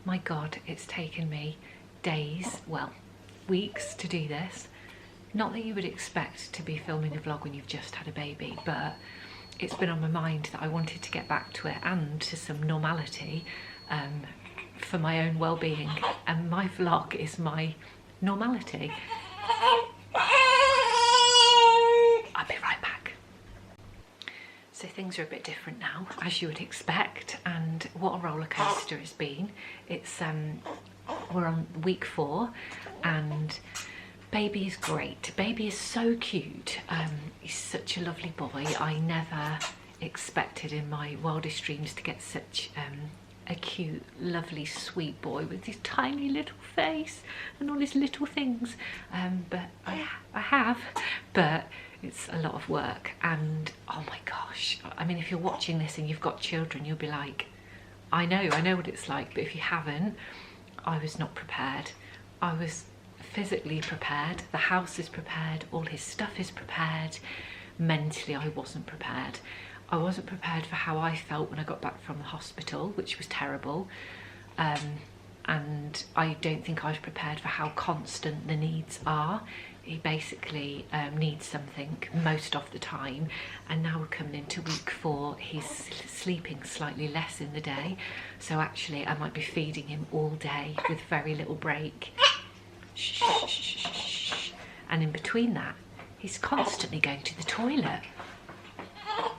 My God, it's taken me days, well, weeks to do this. Not that you would expect to be filming a vlog when you've just had a baby, but it's been on my mind that I wanted to get back to it and to some normality for my own well-being, and my vlog is my normality. I'll be right back. So things are a bit different now, as you would expect, and what a roller coaster it's been. It's we're on week 4 and baby is great. Baby is so cute. He's such a lovely boy. I never expected in my wildest dreams to get such a cute, lovely, sweet boy with his tiny little face and all his little things. But I have, but it's a lot of work, and oh my gosh, I mean, if you're watching this and you've got children, you'll be like, I know what it's like. But if you haven't, I was not prepared. I was physically prepared, the house is prepared, all his stuff is prepared. Mentally, I wasn't prepared. I wasn't prepared for how I felt when I got back from the hospital, which was terrible. And I don't think I was prepared for how constant the needs are. He basically needs something most of the time, and now we're coming into week 4. He's sleeping slightly less in the day, so actually I might be feeding him all day with very little break. Shh, shh, shh, shh. And in between that, he's constantly going to the toilet.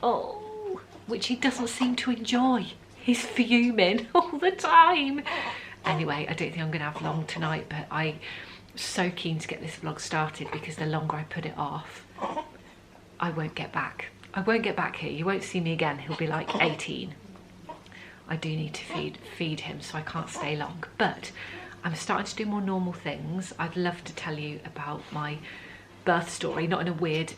Oh, which he doesn't seem to enjoy. He's fuming all the time. Anyway, I don't think I'm going to have long tonight, but I'm so keen to get this vlog started, because the longer I put it off, I won't get back. I won't get back here. You won't see me again. He'll be like 18. I do need to feed him, so I can't stay long. But I'm starting to do more normal things. I'd love to tell you about my birth story, not in a weird,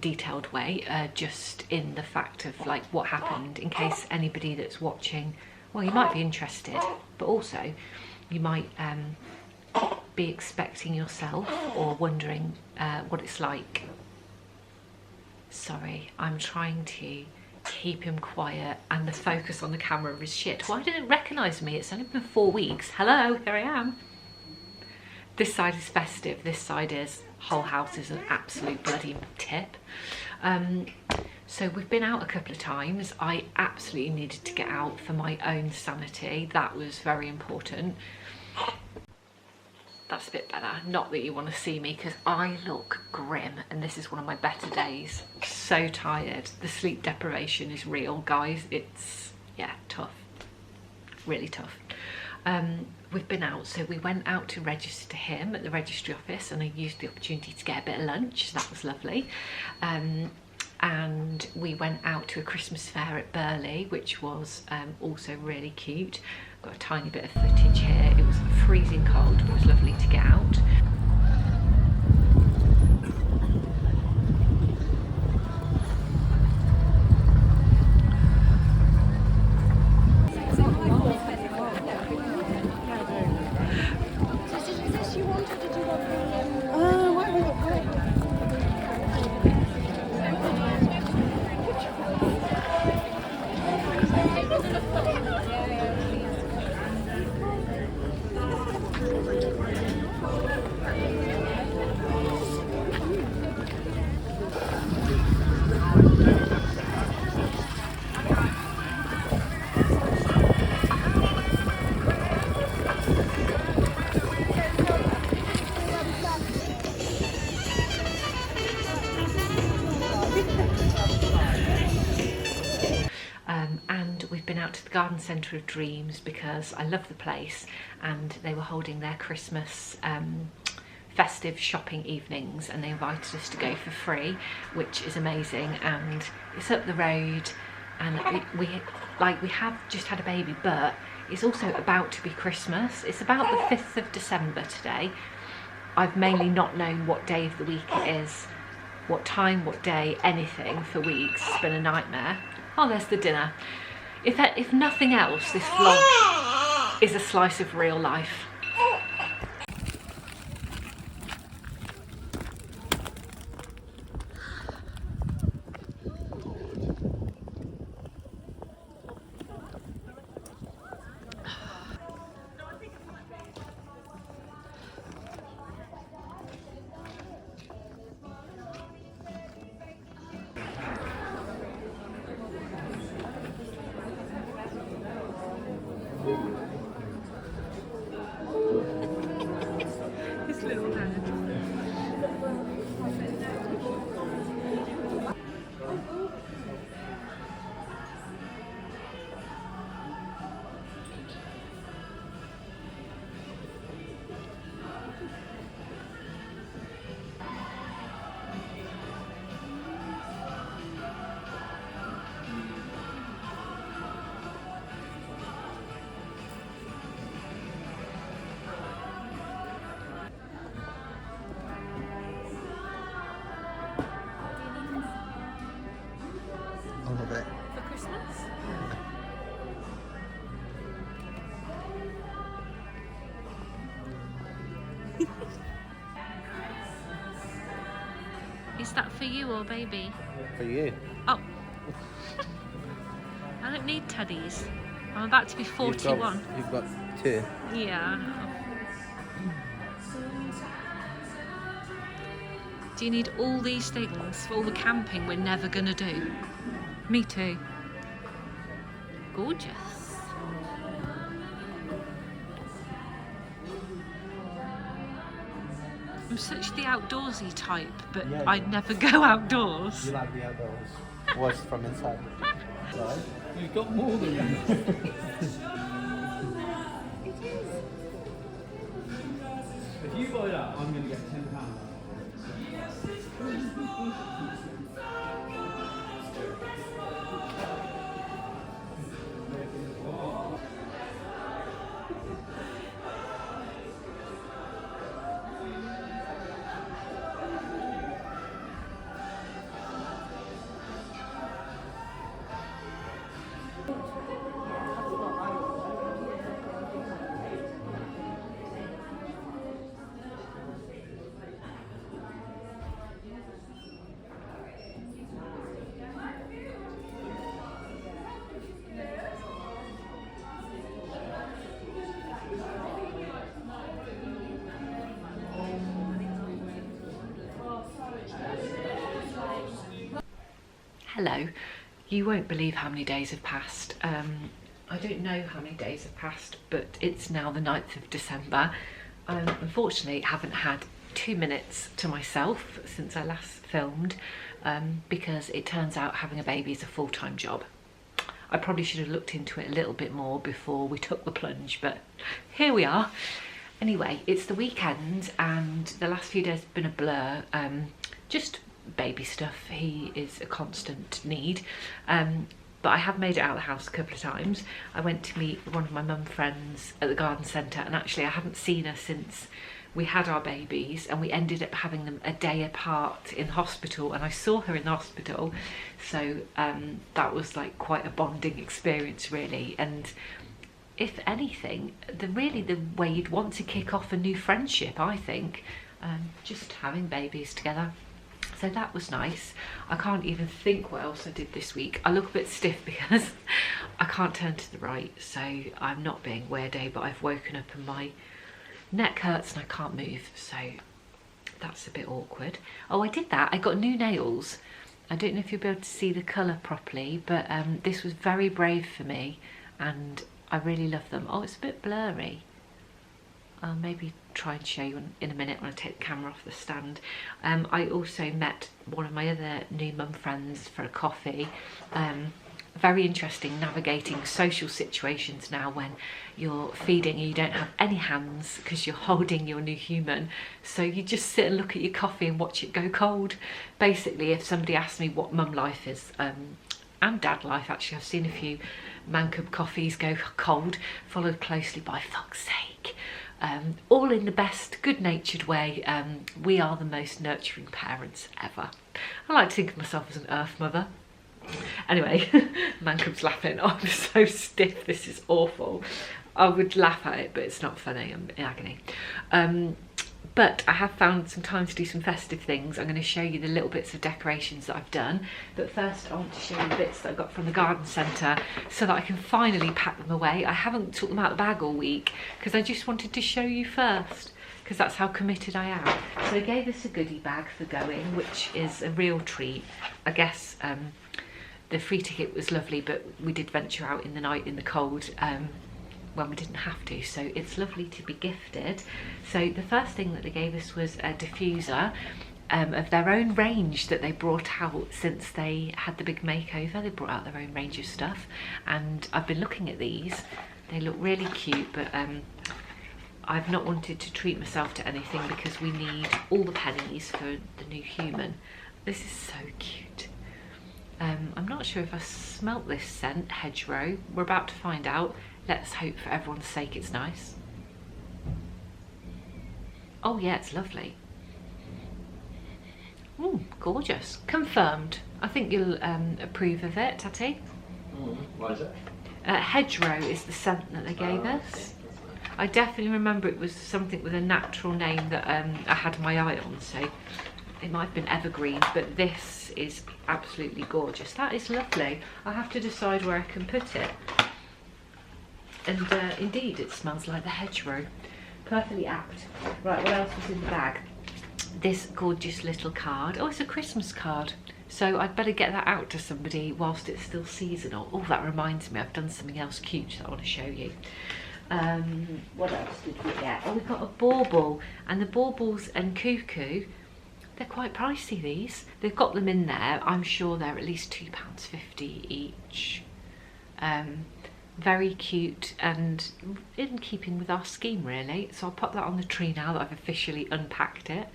detailed way, just in the fact of like what happened, in case anybody that's watching, well, you might be interested, but also you might be expecting yourself or wondering what it's like. Sorry, I'm trying to keep him quiet, and the focus on the camera is shit. Why didn't it recognise me? It's only been 4 weeks. Hello, here I am. This side is festive, this side is whole house is an absolute bloody tip. So we've been out a couple of times. I absolutely needed to get out for my own sanity. That was very important. That's a bit better. Not that you want to see me, because I look grim, and this is one of my better days. So tired. The sleep deprivation is real, guys. It's, yeah, tough. Really tough. We've been out, so we went out to register him at the registry office, and I used the opportunity to get a bit of lunch. That was lovely. And we went out to a Christmas fair at Burghley, which was also really cute. Got a tiny bit of footage here. It was freezing cold, but it was lovely to get out. out to the Garden Centre of Dreams because I love the place, and they were holding their Christmas festive shopping evenings, and they invited us to go for free, which is amazing. And it's up the road, and we have just had a baby, but it's also about to be Christmas. It's about the 5th of December today. I've mainly not known what day of the week it is, what time, what day, anything for weeks. It's been a nightmare. Oh, there's the dinner. If nothing else, this vlog is a slice of real life. For Christmas? Is that for you or baby? For you. Oh. I don't need teddies. I'm about to be 41. You've got 2. Yeah. Do you need all these things for all the camping we're never gonna do? Me too. Gorgeous. I'm such the outdoorsy type, but Yeah, I'd never go outdoors. You like the outdoors. Worse from inside. Right? You've got more than that. If you buy that, I'm going to get £10. Hello. You won't believe how many days have passed. I don't know how many days have passed, but it's now the 9th of December. Unfortunately, I haven't had 2 minutes to myself since I last filmed, because it turns out having a baby is a full-time job. I probably should have looked into it a little bit more before we took the plunge, but here we are. Anyway, it's the weekend and the last few days have been a blur. Just baby stuff. He is a constant need. But I have made it out of the house a couple of times. I went to meet one of my mum friends at the garden centre, and actually I haven't seen her since we had our babies, and we ended up having them a day apart in hospital, and I saw her in the hospital. So that was like quite a bonding experience really. And if anything, the way you'd want to kick off a new friendship, I think, just having babies together. So that was nice. I can't even think what else I did this week. I look a bit stiff because I can't turn to the right, so I'm not being weirdo, but I've woken up and my neck hurts and I can't move, so that's a bit awkward. Oh, I did that. I got new nails. I don't know if you'll be able to see the colour properly, but this was very brave for me and I really love them. Oh, it's a bit blurry. I'll maybe try and show you in a minute when I take the camera off the stand. I also met one of my other new mum friends for a coffee. very interesting navigating social situations now when you're feeding and you don't have any hands because you're holding your new human. So you just sit and look at your coffee and watch it go cold. Basically, if somebody asks me what mum life is, and dad life, actually, I've seen a few mancub coffees go cold, followed closely by fuck's sake. All in the best, good-natured way. We are the most nurturing parents ever. I like to think of myself as an earth mother. Anyway, mancub's laughing. Oh, I'm so stiff, this is awful. I would laugh at it, but it's not funny, I'm in agony. But I have found some time to do some festive things. I'm going to show you the little bits of decorations that I've done. But first I want to show you the bits that I got from the garden centre so that I can finally pack them away. I haven't took them out of the bag all week because I just wanted to show you first, because that's how committed I am. So they gave us a goodie bag for going, which is a real treat. I guess the free ticket was lovely, but we did venture out in the night in the cold when we didn't have to, so it's lovely to be gifted. So the first thing that they gave us was a diffuser of their own range that they brought out since they had the big makeover. They brought out their own range of stuff, and I've been looking at these. They look really cute, but I've not wanted to treat myself to anything because we need all the pennies for the new human. This is so cute. I'm not sure if I smelt this scent, hedgerow. We're about to find out. Let's hope for everyone's sake it's nice. Oh yeah, it's lovely. Gorgeous. Confirmed. I think you'll approve of it, Tatty. What is it? Hedgerow is the scent that they gave us. I definitely remember it was something with a natural name that I had my eye on, so it might have been evergreen, but this is absolutely gorgeous. That is lovely. I have to decide where I can put it. And indeed, it smells like the hedgerow. Perfectly apt. Right, what else was in the bag? This gorgeous little card. Oh, it's a Christmas card. So I'd better get that out to somebody whilst it's still seasonal. Oh, that reminds me, I've done something else cute that I want to show you. What else did we get? Oh, we got a bauble. And the baubles and cuckoo, they're quite pricey, these. They've got them in there. I'm sure they're at least £2.50 each. Very cute and in keeping with our scheme, really. So I'll pop that on the tree now that I've officially unpacked it.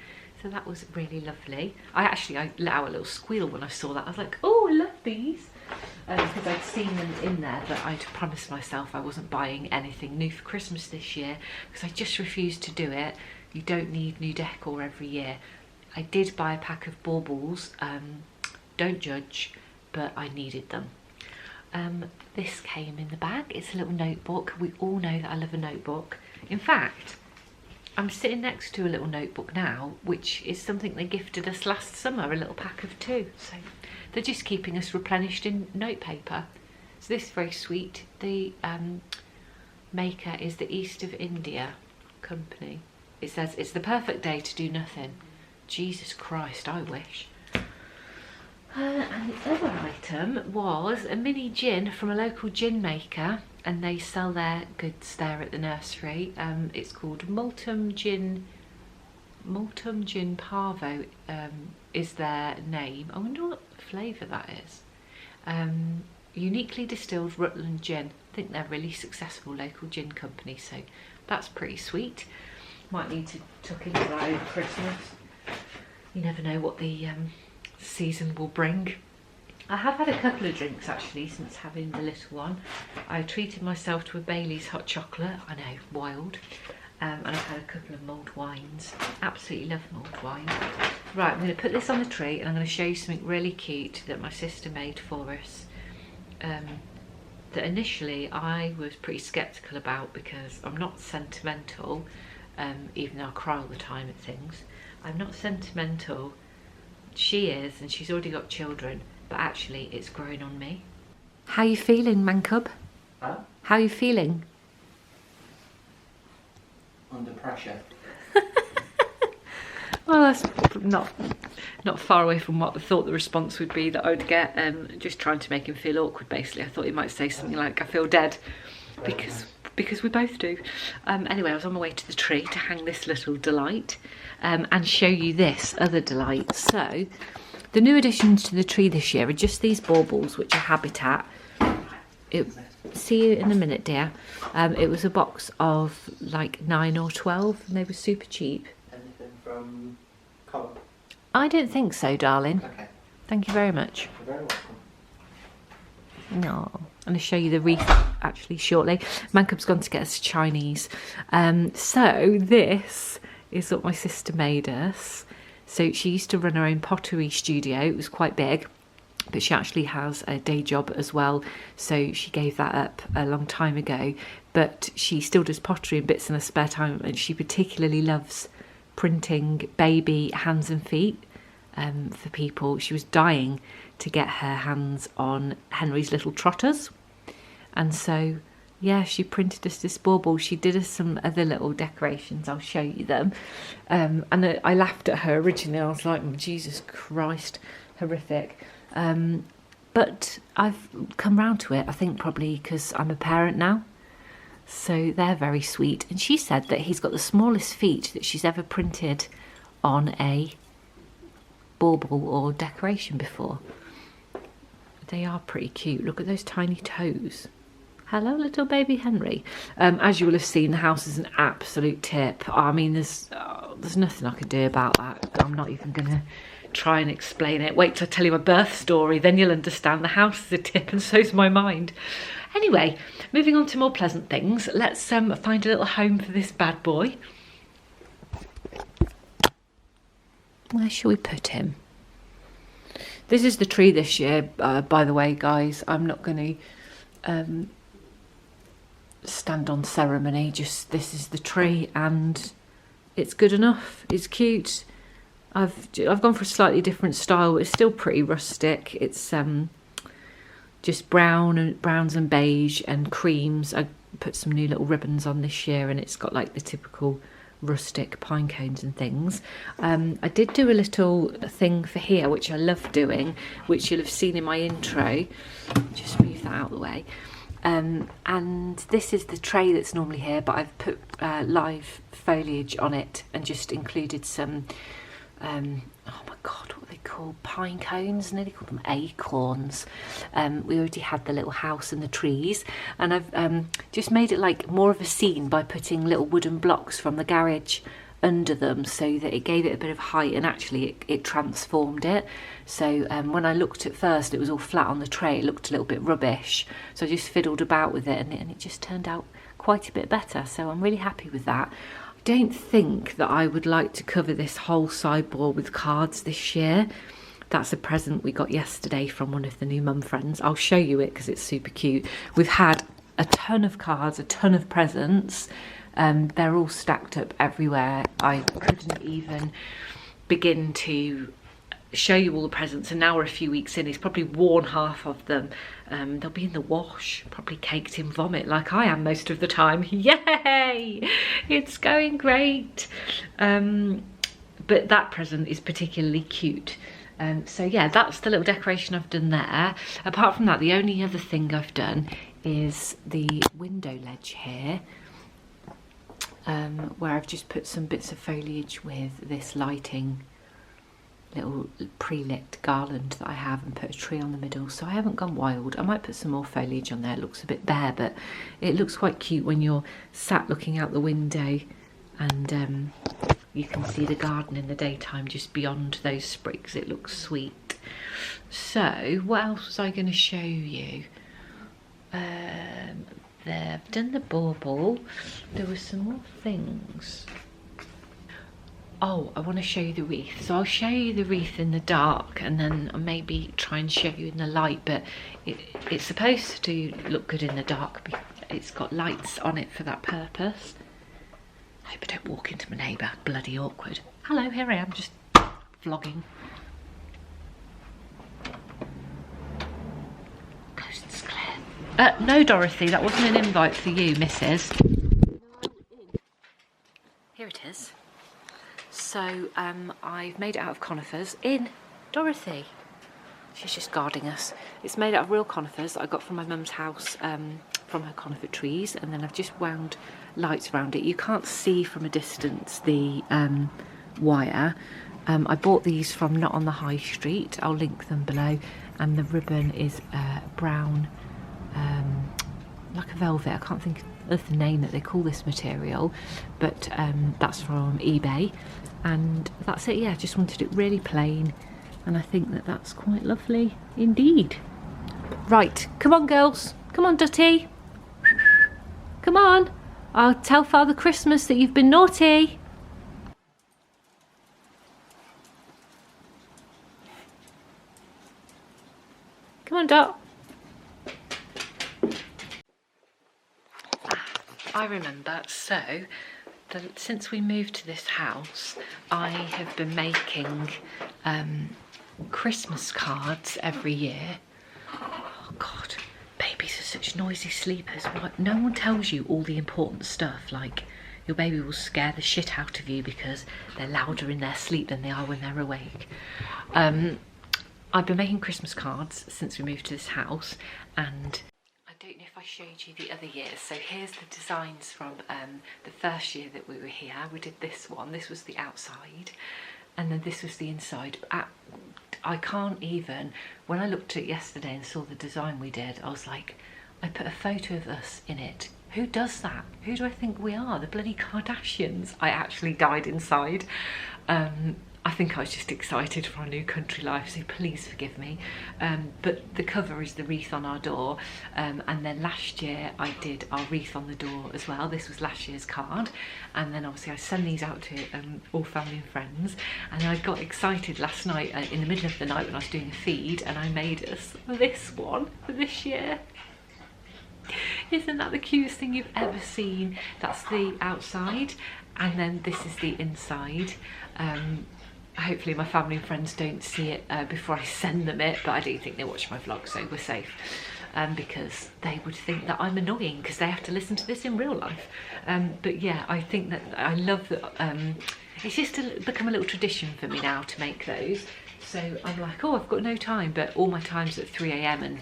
So that was really lovely. I let out a little squeal when I saw that. I was like, oh, I love these. Because I'd seen them in there, but I'd promised myself I wasn't buying anything new for Christmas this year because I just refused to do it. You don't need new decor every year. I did buy a pack of baubles. Don't judge, but I needed them. This came in the bag. It's a little notebook. We all know that I love a notebook. In fact, I'm sitting next to a little notebook now, which is something they gifted us last summer, a little pack of 2. So they're just keeping us replenished in notepaper. So this is very sweet. The maker is the East of India company. It says, it's the perfect day to do nothing. Jesus Christ, I wish. And the other item was a mini gin from a local gin maker, and they sell their goods there at the nursery. It's called Multum Gin Parvo is their name. I wonder what flavour that is. Uniquely distilled Rutland gin. I think they're a really successful local gin company, so that's pretty sweet. Might need to tuck into that over Christmas. You never know what the season will bring. I have had a couple of drinks actually since having the little one. I treated myself to a Bailey's hot chocolate. I know, wild. And I've had a couple of mulled wines. Absolutely love mulled wine. Right, I'm going to put this on the tree and I'm going to show you something really cute that my sister made for us. That initially I was pretty sceptical about because I'm not sentimental, even though I cry all the time at things. I'm not sentimental. She is, and she's already got children, but actually it's growing on me. How you feeling, Mancub? Huh? How you feeling? Under pressure. Well, that's not far away from what I thought the response would be that I would get. Just trying to make him feel awkward, basically. I thought he might say something like, I feel dead, because we both do. Anyway, I was on my way to the tree to hang this little delight and show you this other delight. So, the new additions to the tree this year are just these baubles, which are habitat. See you in a minute, dear. It was a box of like 9 or 12 and they were super cheap. Anything from Co-op? I don't think so, darling. Okay. Thank you very much. You're very welcome. No, I'm going to show you the wreath actually shortly. Mancub's gone to get us Chinese. So this is what my sister made us. So she used to run her own pottery studio. It was quite big, but she actually has a day job as well. So she gave that up a long time ago, but she still does pottery and bits in her spare time. And she particularly loves printing baby hands and feet for people. She was dying to get her hands on Henry's little trotters, and so yeah, she printed us this bauble. She did us some other little decorations, I'll show you them. And I laughed at her originally. I was like, oh, Jesus Christ, horrific. But I've come round to it, I think probably because I'm a parent now, so they're very sweet. And she said that he's got the smallest feet that she's ever printed on a bauble or decoration before. They are pretty cute. Look at those tiny toes. Hello, little baby Henry. As you will have seen, the house is an absolute tip. I mean, there's nothing I can do about that. I'm not even going to try and explain it. Wait till I tell you my birth story, then you'll understand. The house is a tip and so's my mind. Anyway, moving on to more pleasant things. Let's find a little home for this bad boy. Where shall we put him? This is the tree this year, by the way, guys. I'm not going to stand on ceremony. Just this is the tree, and it's good enough. It's cute. I've gone for a slightly different style. It's still pretty rustic. It's just browns and beige and creams. I put some new little ribbons on this year, and it's got like the typical rustic pine cones and things. I did do a little thing for here, which I love doing, which you'll have seen in my intro. Just move that out of the way. And this is the tray that's normally here, but I've put live foliage on it and just included some oh my god, what are they called? Pine cones? I nearly called them acorns. We already had the little house and the trees, and I've just made it like more of a scene by putting little wooden blocks from the garage under them, so that it gave it a bit of height, and actually it transformed it. So when I looked at first, it was all flat on the tray. It looked a little bit rubbish, so I just fiddled about with it, and it just turned out quite a bit better. So I'm really happy with that. I don't think that I would like to cover this whole sideboard with cards this year. That's a present we got yesterday from one of the new mum friends. I'll show you it because it's super cute. We've had a ton of cards, a ton of presents. They're all stacked up everywhere. I couldn't even begin to show you all the presents, and now we're a few weeks in. He's probably worn half of them. They'll be in the wash, probably caked in vomit like I am most of the time. Yay! It's going great. But that present is particularly cute. So yeah, that's the little decoration I've done there. Apart from that, the only other thing I've done is the window ledge here, where I've just put some bits of foliage with this lighting little pre-lit garland that I have, and put a tree on the middle. So I haven't gone wild. I might put some more foliage on there. It looks a bit bare, but it looks quite cute when you're sat looking out the window and you can see the garden in the daytime just beyond those sprigs. It looks sweet. So what else was I going to show you? There, I've done the bauble. There were some more things. Oh, I want to show you the wreath. So I'll show you the wreath in the dark, and then I'll maybe try and show you in the light, but it's supposed to look good in the dark because it's got lights on it for that purpose. I hope I don't walk into my neighbour. Bloody awkward. Hello, here I am, just vlogging. Coast's clear. No, Dorothy, that wasn't an invite for you, Mrs. Here it is. So I've made it out of conifers in Dorothy. She's just guarding us. It's made out of real conifers that I got from my mum's house, from her conifer trees, and then I've just wound lights around it. You can't see from a distance the wire. I bought these from Not on the High Street. I'll link them below. And the ribbon is brown like a velvet. I can't think of the name that they call this material, but that's from eBay, and that's it. Yeah, just wanted it really plain, and I think that that's quite lovely indeed. Right, come on girls, come on Dutty, come on, I'll tell Father Christmas that you've been naughty. Come on Dot. I remember, so since we moved to this house, I have been making Christmas cards every year. Oh God, babies are such noisy sleepers. No one tells you all the important stuff, like your baby will scare the shit out of you because they're louder in their sleep than they are when they're awake. I've been making Christmas cards since we moved to this house, and I don't know if I showed you the other years. So here's the designs from the first year that we were here. We did this one. This was the outside, and then this was the inside. I can't even, when I looked at it yesterday and saw the design we did, I was like, I put a photo of us in it. Who does that? Who do I think we are? The bloody Kardashians. I actually died inside. I think I was just excited for our new country life, so please forgive me. But the cover is the wreath on our door, and then last year I did our wreath on the door as well. This was last year's card, and then obviously I send these out to all family and friends, and I got excited last night in the middle of the night when I was doing a feed, and I made us this one for this year. Isn't that the cutest thing you've ever seen? That's the outside, and then this is the inside. Hopefully my family and friends don't see it before I send them it, but I don't think they watch my vlog, so we're safe. Because they would think that I'm annoying because they have to listen to this in real life. But yeah, I think that I love that. It's just become a little tradition for me now to make those. So I'm like, oh, I've got no time, but all my time's at 3 AM and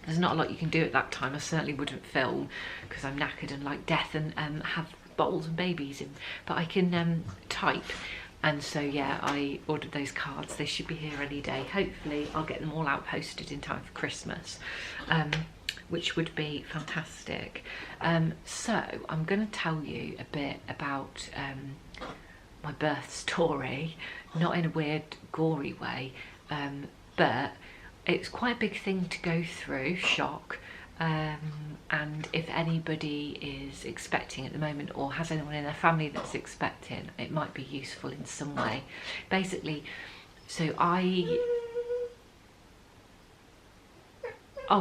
there's not a lot you can do at that time. I certainly wouldn't film because I'm knackered and like death and have bottles and babies in, but I can type. And so yeah, I ordered those cards. They should be here any day. Hopefully I'll get them all out posted in time for Christmas, which would be fantastic. So I'm going to tell you a bit about my birth story, not in a weird gory way, but it's quite a big thing to go through, shock. And if anybody is expecting at the moment or has anyone in their family that's expecting, it might be useful in some way. Basically, so oh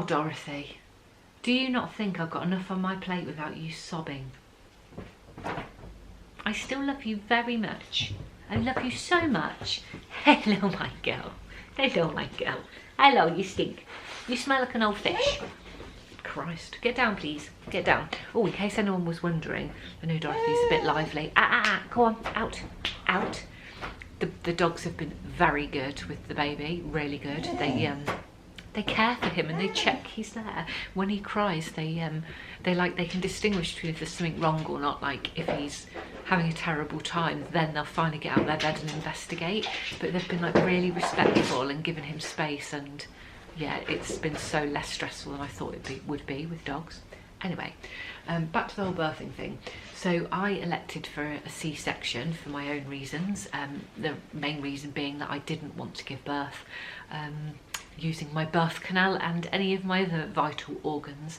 Dorothy, do you not think I've got enough on my plate without you sobbing? I still love you very much. I love you so much. Hello my girl. Hello my girl. Hello, you stink. You smell like an old fish. Christ, get down please, get down. Oh, in case anyone was wondering, I know Dorothy's a bit lively. Go on, out, out. The dogs have been very good with the baby, really good. They care for him and they check he's there. When he cries, they can distinguish between if there's something wrong or not. Like if he's having a terrible time, then they'll finally get out of their bed and investigate. But they've been like really respectful and given him space, and yeah, it's been so less stressful than I thought it would be with dogs. Anyway, back to the whole birthing thing. So I elected for a C-section for my own reasons. The main reason being that I didn't want to give birth using my birth canal and any of my other vital organs.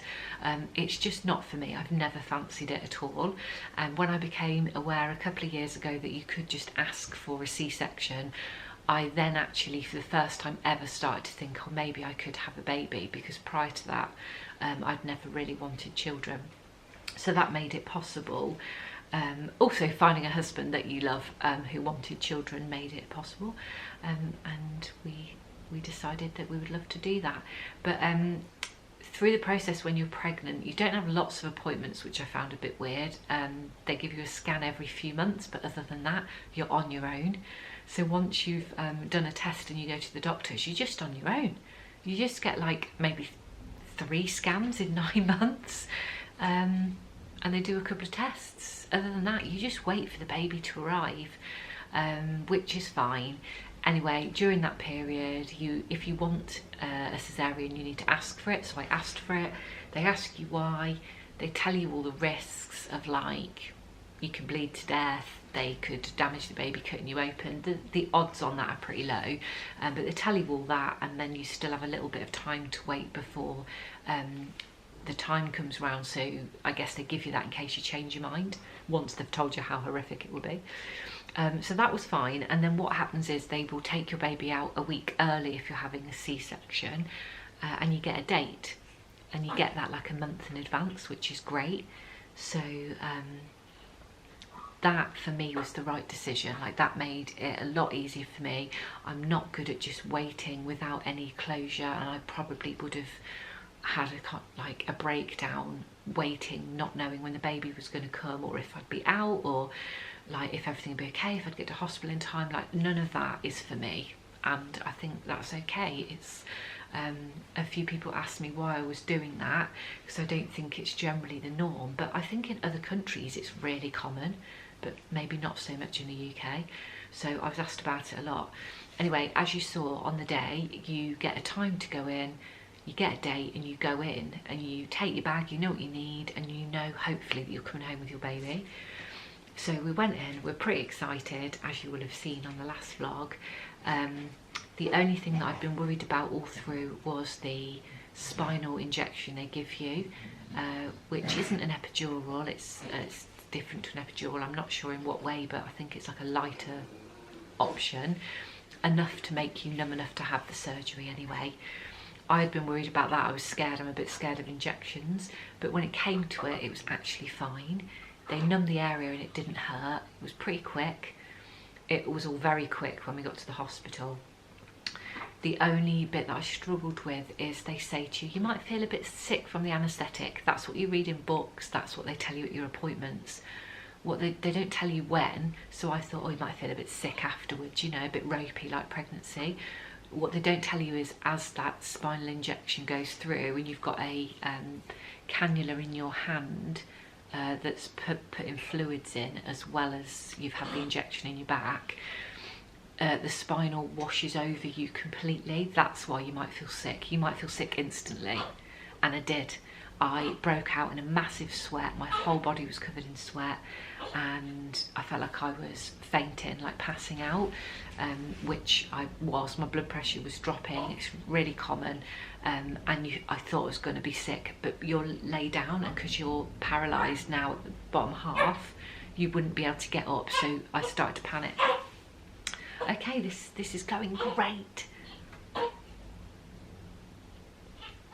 It's just not for me. I've never fancied it at all. And when I became aware a couple of years ago that you could just ask for a C-section, I then actually, for the first time ever, started to think, oh, maybe I could have a baby, because prior to that, I'd never really wanted children. So that made it possible. Also, finding a husband that you love who wanted children made it possible. And we decided that we would love to do that. But through the process, when you're pregnant, you don't have lots of appointments, which I found a bit weird. They give you a scan every few months, but other than that, you're on your own. So once you've done a test and you go to the doctors, you're just on your own. You just get like maybe 3 scans in 9 months, and they do a couple of tests. Other than that, you just wait for the baby to arrive, which is fine. Anyway, during that period, if you want a cesarean, you need to ask for it. So I asked for it. They ask you why. They tell you all the risks of, like, you can bleed to death, they could damage the baby cutting you open. The odds on that are pretty low, but they tell you all that, and then you still have a little bit of time to wait before the time comes round. So I guess they give you that in case you change your mind once they've told you how horrific it will be. So that was fine. And then what happens is they will take your baby out a week early if you're having a C-section, and you get a date, and you get that like a month in advance, which is great. So that for me was the right decision. Like, that made it a lot easier for me. I'm not good at just waiting without any closure, and I probably would have had a breakdown waiting, not knowing when the baby was going to come, or if I'd be out, or like if everything would be okay, if I'd get to hospital in time. Like, none of that is for me, and I think that's okay. It's a few people asked me why I was doing that, because I don't think it's generally the norm, but I think in other countries it's really common, but maybe not so much in the UK. So I was asked about it a lot. Anyway, as you saw on the day, you get a time to go in, you get a date, and you go in and you take your bag, you know what you need, and you know hopefully that you're coming home with your baby. So we went in, we're pretty excited, as you will have seen on the last vlog. The only thing that I've been worried about all through was the spinal injection they give you, which isn't an epidural. It's different to an epidural. I'm not sure in what way, but I think it's like a lighter option, enough to make you numb enough to have the surgery anyway. I had been worried about that. I was scared. I'm a bit scared of injections, but when it came to it, it was actually fine. They numbed the area and it didn't hurt. It was pretty quick. It was all very quick when we got to the hospital. The only bit that I struggled with is they say to you, you might feel a bit sick from the anaesthetic. That's what you read in books. That's what they tell you at your appointments. What they don't tell you when. So I thought, oh, you might feel a bit sick afterwards, you know, a bit ropey like pregnancy. What they don't tell you is as that spinal injection goes through and you've got a cannula in your hand that's putting fluids in, as well as you've had the injection in your back, the spinal washes over you completely. That's why you might feel sick. You might feel sick instantly, and I did. I broke out in a massive sweat. My whole body was covered in sweat, and I felt like I was fainting, like passing out, which I was. My blood pressure was dropping. It's really common, and I thought I was going to be sick, but you're lay down, and because you're paralysed now at the bottom half, you wouldn't be able to get up, so I started to panic. Okay, this is going great.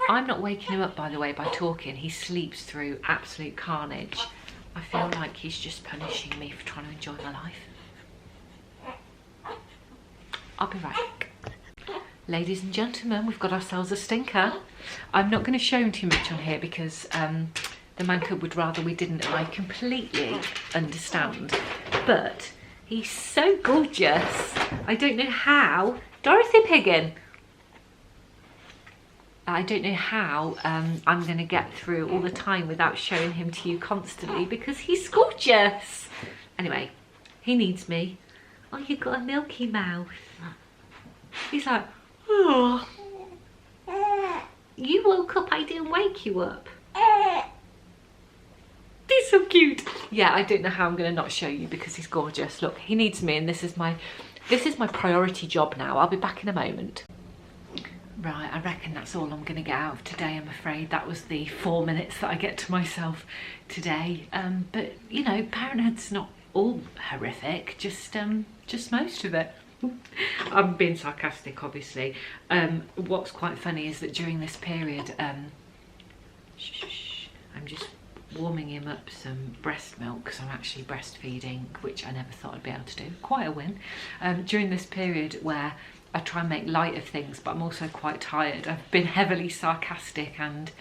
I'm not waking him up, by the way, by talking. He sleeps through absolute carnage. I feel like he's just punishing me for trying to enjoy my life. I'll be right back. Ladies and gentlemen, we've got ourselves a stinker. I'm not going to show him too much on here because the mancub would rather we didn't, and I completely understand. But he's so gorgeous. I don't know how. Dorothy Piggin. I don't know how I'm going to get through all the time without showing him to you constantly, because he's gorgeous. Anyway, he needs me. Oh, you've got a milky mouth. He's like, oh. You woke up, I didn't wake you up. He's so cute. Yeah, I don't know how I'm going to not show you because he's gorgeous. Look, he needs me, and this is my priority job now. I'll be back in a moment. Right, I reckon that's all I'm going to get out of today, I'm afraid. That was the 4 minutes that I get to myself today. But, you know, parenthood's not all horrific, just most of it. I'm being sarcastic, obviously. What's quite funny is that during this period, I'm just warming him up some breast milk because I'm actually breastfeeding, which I never thought I'd be able to do. Quite a win. During this period where I try and make light of things, but I'm also quite tired. I've been heavily sarcastic and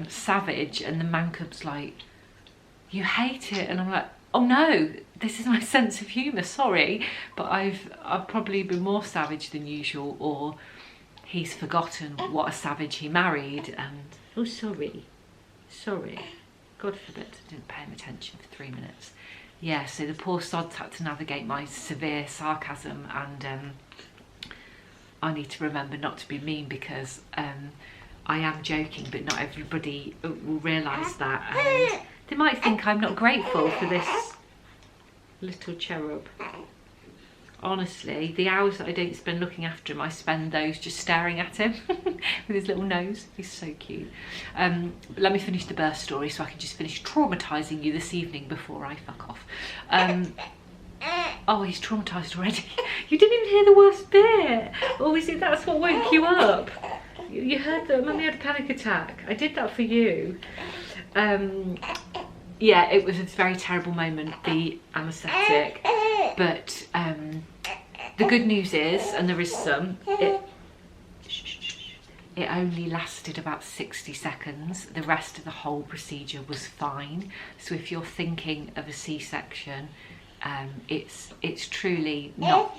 savage, and the mancub's like, you hate it, and I'm like, oh no, this is my sense of humour, sorry, but I've probably been more savage than usual, or he's forgotten what a savage he married, and oh sorry, God forbid, I didn't pay him attention for 3 minutes. yeah, so the poor sods had to navigate my severe sarcasm, and I need to remember not to be mean, because I am joking, but not everybody will realise that, and they might think I'm not grateful for this little cherub. Honestly, the hours that I don't spend looking after him, I spend those just staring at him with his little nose. He's so cute. Let me finish the birth story so I can just finish traumatising you this evening before I fuck off. Oh, he's traumatised already. You didn't even hear the worst bit. Oh, is it that's what woke you up? You heard that Mummy had a panic attack. I did that for you. Yeah, it was a very terrible moment, the anaesthetic. But the good news is, and there is some, it only lasted about 60 seconds. The rest of the whole procedure was fine. So if you're thinking of a C-section, it's truly not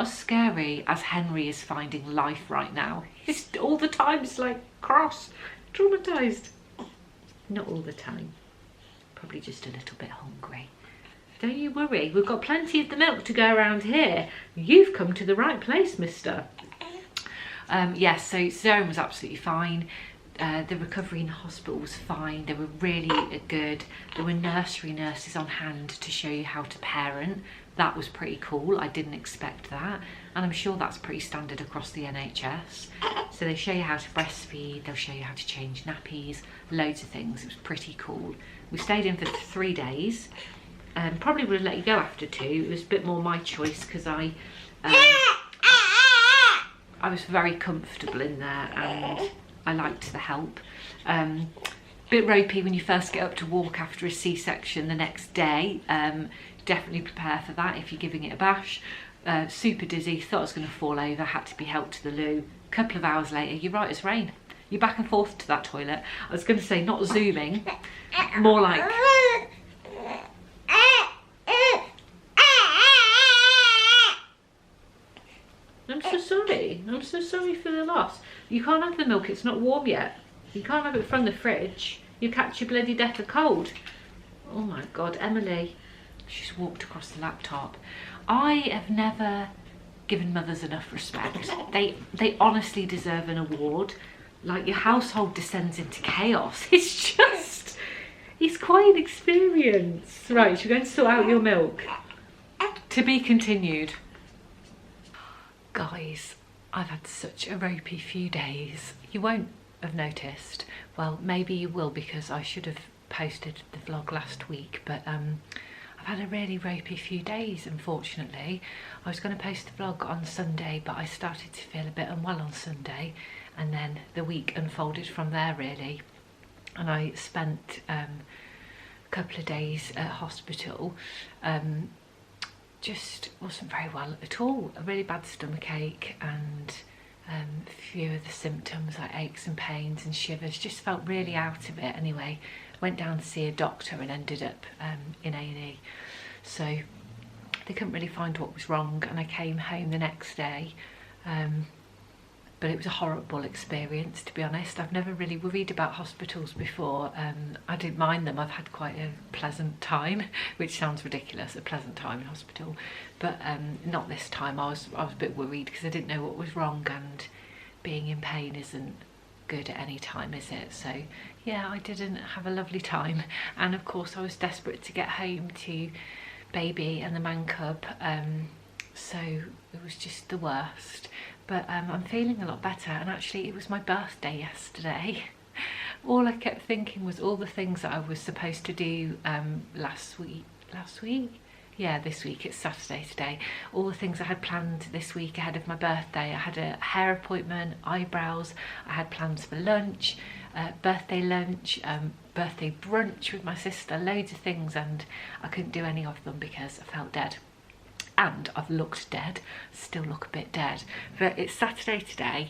as scary as Henry is finding life right now. He's all the time, it's like cross, traumatised. Not all the time. Probably just a little bit hungry. Don't you worry, we've got plenty of the milk to go around here. You've come to the right place, mister. Yes, so cesarean was absolutely fine. The recovery in the hospital was fine. They were really good. There were nursery nurses on hand to show you how to parent. That was pretty cool. I didn't expect that. And I'm sure that's pretty standard across the NHS. So they show you how to breastfeed, they'll show you how to change nappies, loads of things. It was pretty cool. We stayed in for 3 days. Probably would have let you go after 2. It was a bit more my choice because I was very comfortable in there and I liked the help. Bit ropey when you first get up to walk after a C-section the next day. Definitely prepare for that if you're giving it a bash. Super dizzy, thought I was going to fall over, had to be helped to the loo. A couple of hours later, you're right as rain. You're back and forth to that toilet. I was going to say not zooming, more like... I'm so sorry. I'm so sorry for the loss. You can't have the milk, it's not warm yet. You can't have it from the fridge. You catch your bloody death of cold. Oh my God, Emily. She's walked across the laptop. I have never given mothers enough respect. They honestly deserve an award. Like, your household descends into chaos. It's quite an experience. Right, you're going to sort out your milk. To be continued. Guys, I've had such a ropey few days. You won't have noticed. Well, maybe you will, because I should have posted the vlog last week, but I've had a really ropey few days, unfortunately. I was going to post the vlog on Sunday, but I started to feel a bit unwell on Sunday, and then the week unfolded from there, really. And I spent a couple of days at hospital. Just wasn't very well at all. A really bad stomach ache and a few of the symptoms like aches and pains and shivers. Just felt really out of it anyway. Went down to see a doctor and ended up in A&E. So they couldn't really find what was wrong, and I came home the next day. But it was a horrible experience, to be honest. I've never really worried about hospitals before. I didn't mind them. I've had quite a pleasant time, which sounds ridiculous, a pleasant time in hospital. But not this time. I was a bit worried because I didn't know what was wrong, and being in pain isn't good at any time, is it? So yeah, I didn't have a lovely time. And of course I was desperate to get home to baby and the mancub. So it was just the worst. But I'm feeling a lot better, and actually it was my birthday yesterday. All I kept thinking was all the things that I was supposed to do last week? Yeah, this week, it's Saturday today. All the things I had planned this week ahead of my birthday. I had a hair appointment, eyebrows, I had plans for lunch, birthday lunch, birthday brunch with my sister, loads of things, and I couldn't do any of them because I felt dead. And I've looked dead, still look a bit dead. But it's Saturday today,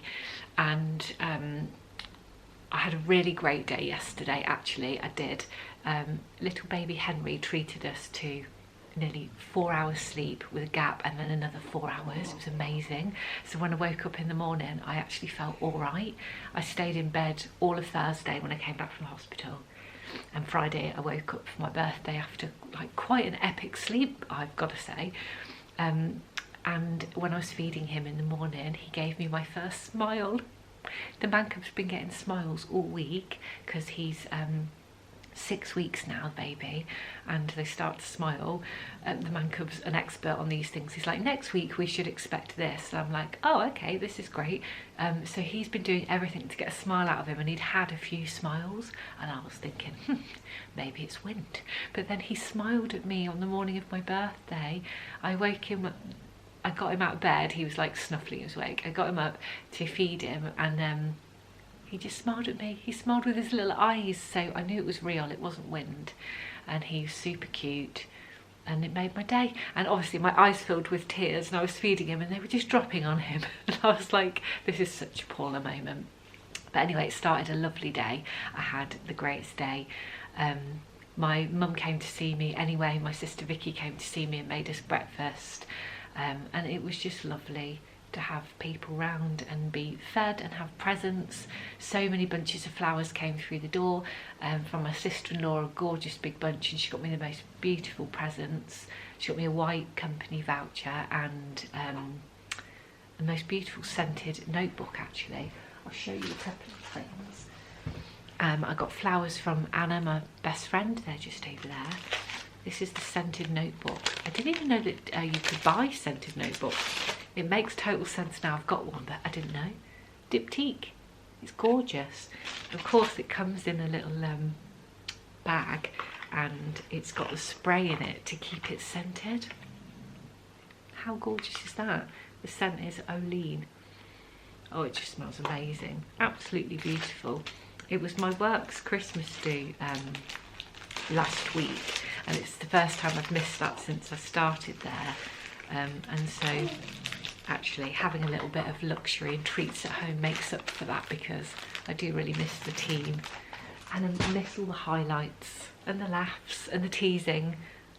and I had a really great day yesterday, actually, I did. Little baby Henry treated us to nearly 4 hours sleep with a gap and then another 4 hours. It was amazing. So when I woke up in the morning, I actually felt all right. I stayed in bed all of Thursday when I came back from the hospital. And Friday I woke up for my birthday after like quite an epic sleep, I've got to say. And when I was feeding him in the morning, he gave me my first smile. The mancub's been getting smiles all week because he's 6 weeks now, baby, and they start to smile. The mancub's an expert on these things. He's like, next week we should expect this. And I'm like, oh, okay, this is great. So he's been doing everything to get a smile out of him, and he'd had a few smiles, and I was thinking, maybe it's wind. But then he smiled at me on the morning of my birthday. I woke him up, I got him out of bed. He was like snuffling, he was awake. I got him up to feed him, and he just smiled at me. He smiled with his little eyes, so I knew it was real, it wasn't wind. And he was super cute, and it made my day. And obviously my eyes filled with tears, and I was feeding him and they were just dropping on him. And I was like, this is such a Paula moment. But anyway, it started a lovely day. I had the greatest day. My mum came to see me anyway. My sister Vicky came to see me and made us breakfast. And it was just lovely to have people round and be fed and have presents. So many bunches of flowers came through the door from my sister-in-law, a gorgeous big bunch, and she got me the most beautiful presents. She got me a white company voucher and the most beautiful scented notebook, actually. I'll show you a couple of things. I got flowers from Anna, my best friend. They're just over there. This is the scented notebook. I didn't even know that you could buy scented notebooks. It makes total sense now. I've got one, but I didn't know. Diptyque. It's gorgeous. Of course, it comes in a little bag, and it's got the spray in it to keep it scented. How gorgeous is that? The scent is Olean. Oh, it just smells amazing. Absolutely beautiful. It was my work's Christmas do last week, and it's the first time I've missed that since I started there. And so actually having a little bit of luxury and treats at home makes up for that, because I do really miss the team, and I miss all the highlights and the laughs and the teasing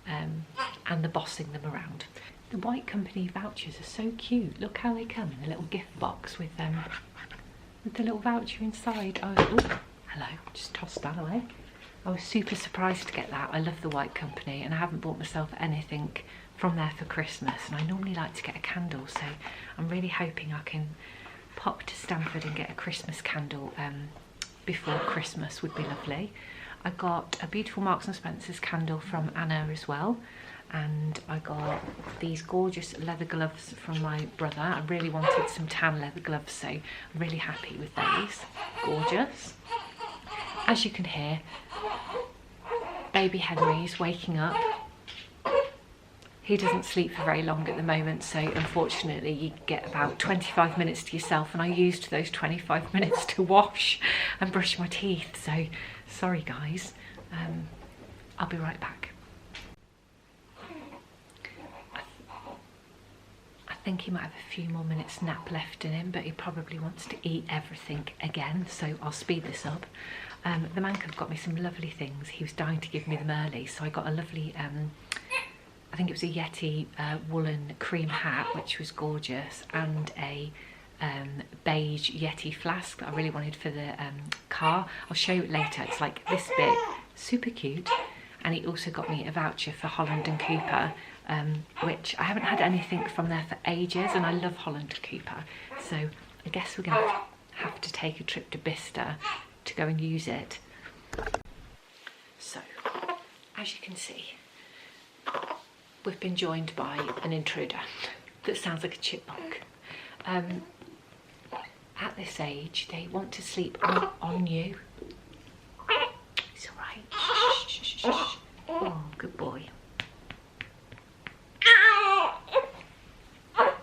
and the bossing them around. The white company vouchers are so cute. Look how they come in a little gift box with the little voucher inside. Oh, hello, just tossed that away. I was super surprised to get that. I love the white company, and I haven't bought myself anything from there for Christmas, and I normally like to get a candle, so I'm really hoping I can pop to Stamford and get a Christmas candle before Christmas. Would be lovely. I got a beautiful Marks and Spencer's candle from Anna as well, and I got these gorgeous leather gloves from my brother. I really wanted some tan leather gloves, so I'm really happy with those. Gorgeous. As you can hear, baby Henry is waking up. He doesn't sleep for very long at the moment, so unfortunately you get about 25 minutes to yourself, and I used those 25 minutes to wash and brush my teeth, so sorry guys. I'll be right back. I think he might have a few more minutes nap left in him, but he probably wants to eat everything again, so I'll speed this up. The mancub got me some lovely things. He was dying to give me them early, so I got a lovely I think it was a Yeti woolen cream hat, which was gorgeous, and a beige Yeti flask that I really wanted for the car. I'll show you it later. It's like this big, super cute. And he also got me a voucher for Holland & Cooper, which I haven't had anything from there for ages, and I love Holland & Cooper. So I guess we're going to have to take a trip to Bicester to go and use it. So, as you can see, we've been joined by an intruder that sounds like a chipmunk. At this age, they want to sleep on you. It's alright. Shh, shh, shh, shh. Oh, good boy.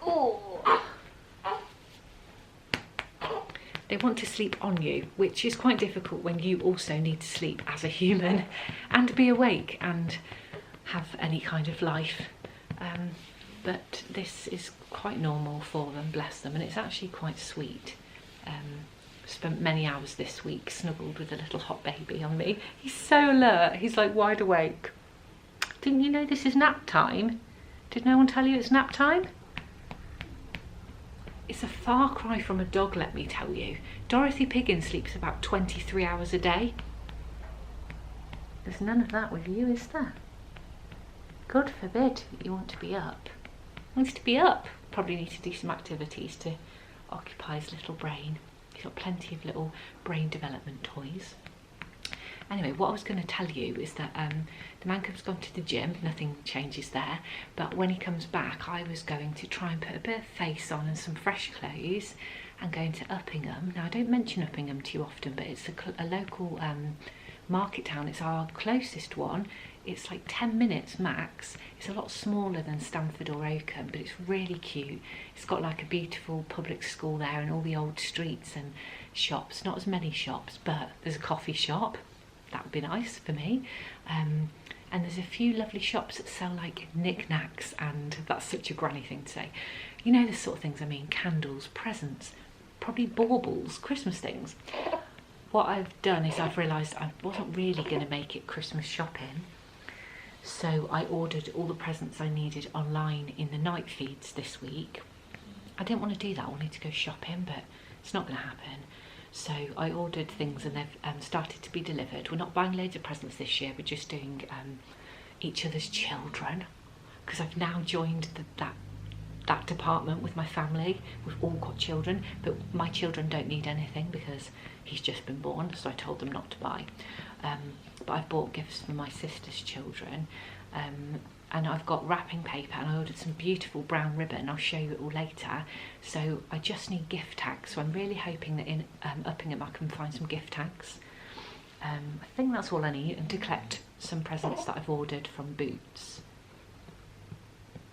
Oh. They want to sleep on you, which is quite difficult when you also need to sleep as a human and be awake and have any kind of life. But this is quite normal for them, bless them, and it's actually quite sweet. Spent many hours this week snuggled with a little hot baby on me. He's so alert, he's like wide awake. Didn't you know this is nap time? Did no one tell you it's nap time? It's a far cry from a dog, let me tell you. Dorothy Piggin sleeps about 23 hours a day. There's none of that with you, is there? God forbid you want to be up. Wants to be up. Probably need to do some activities to occupy his little brain. He's got plenty of little brain development toys. Anyway, what I was going to tell you is that the mancub's gone to the gym, nothing changes there, but when he comes back I was going to try and put a bit of face on and some fresh clothes and going to Uppingham. Now I don't mention Uppingham too often, but it's a local market town. It's our closest one. It's like 10 minutes max. It's a lot smaller than Stamford or Oakham, but it's really cute. It's got like a beautiful public school there and all the old streets and shops. Not as many shops, but there's a coffee shop. That would be nice for me. And there's a few lovely shops that sell like knickknacks, and that's such a granny thing to say. You know the sort of things I mean, candles, presents, probably baubles, Christmas things. What I've done is I've realised I wasn't really going to make it Christmas shopping, so I ordered all the presents I needed online in the night feeds this week. I didn't want to do that, I wanted to go shopping, but it's not going to happen. So I ordered things and they've started to be delivered. We're not buying loads of presents this year, we're just doing each other's children, because I've now joined that department with my family. We've all got children, but my children don't need anything because he's just been born, so I told them not to buy. But I've bought gifts for my sister's children, and I've got wrapping paper, and I ordered some beautiful brown ribbon. I'll show you it all later. So I just need gift tags, so I'm really hoping that in Uppingham I can find some gift tags. I think that's all I need, and to collect some presents that I've ordered from Boots.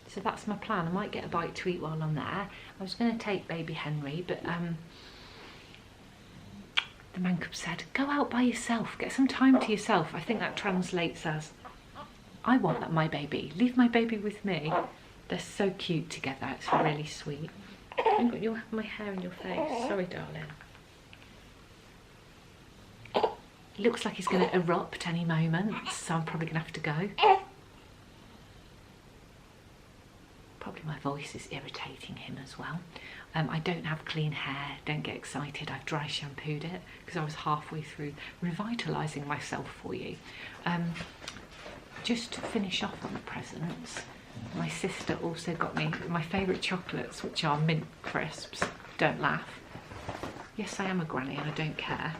So that's my plan. I might get a bite to eat while I'm there. I was going to take baby Henry, but the mancub said, go out by yourself, get some time to yourself. I think that translates as, I want that my baby, leave my baby with me. They're so cute together, it's really sweet. I've got my hair in your face, sorry darling. It looks like he's going to erupt any moment, so I'm probably going to have to go. Probably my voice is irritating him as well. I don't have clean hair, don't get excited, I've dry shampooed it because I was halfway through revitalising myself for you. Just to finish off on the presents, my sister also got me my favourite chocolates, which are mint crisps. Don't laugh. Yes, I am a granny and I don't care.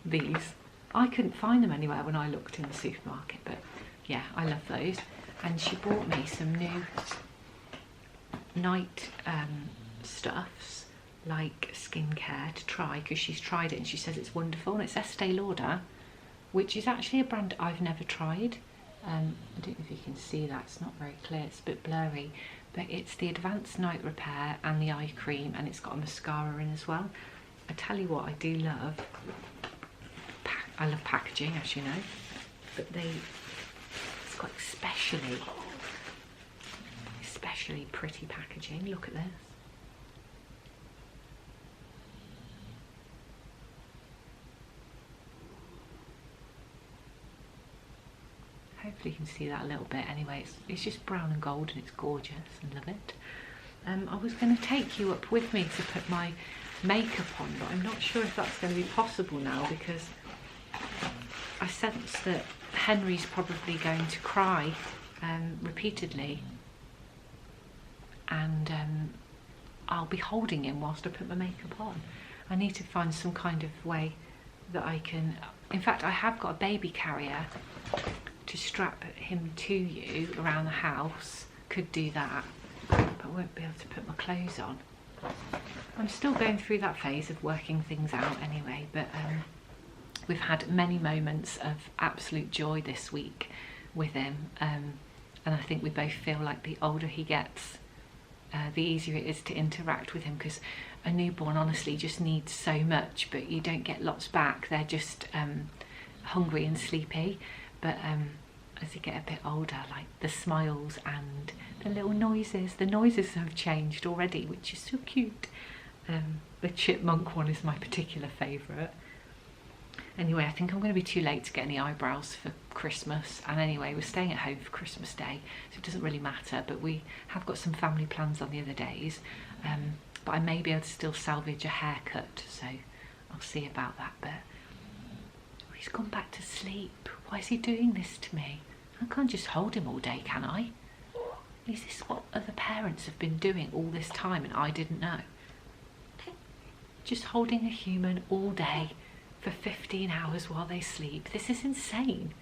These. I couldn't find them anywhere when I looked in the supermarket, but yeah, I love those. And she bought me some new night stuffs, like skincare, to try, because she's tried it and she says it's wonderful, and it's Estee Lauder, which is actually a brand I've never tried. I don't know if you can see that, it's not very clear, it's a bit blurry, but it's the Advanced Night Repair and the eye cream, and it's got a mascara in as well. I tell you what I do love, I love packaging, as you know, but it's got especially pretty packaging. Look at this. Hopefully you can see that a little bit. Anyway, it's just brown and gold and it's gorgeous. I love it. I was going to take you up with me to put my makeup on, but I'm not sure if that's going to be possible now, because I sense that Henry's probably going to cry repeatedly, and I'll be holding him whilst I put my makeup on. I need to find some kind of way that I can, in fact I have got a baby carrier to strap him to you around the house, could do that, but I won't be able to put my clothes on. I'm still going through that phase of working things out anyway, but we've had many moments of absolute joy this week with him, and I think we both feel like the older he gets, the easier it is to interact with him, because a newborn honestly just needs so much, but you don't get lots back. They're just hungry and sleepy, but as you get a bit older, like the smiles and the little noises, the noises have changed already, which is so cute. The chipmunk one is my particular favourite. Anyway, I think I'm going to be too late to get any eyebrows for Christmas, and anyway, we're staying at home for Christmas Day, so it doesn't really matter, but we have got some family plans on the other days, but I may be able to still salvage a haircut, so I'll see about that. But he's gone back to sleep. Why is he doing this to me? I can't just hold him all day, can I? Is this what other parents have been doing all this time and I didn't know? Just holding a human all day for 15 hours while they sleep. This is insane.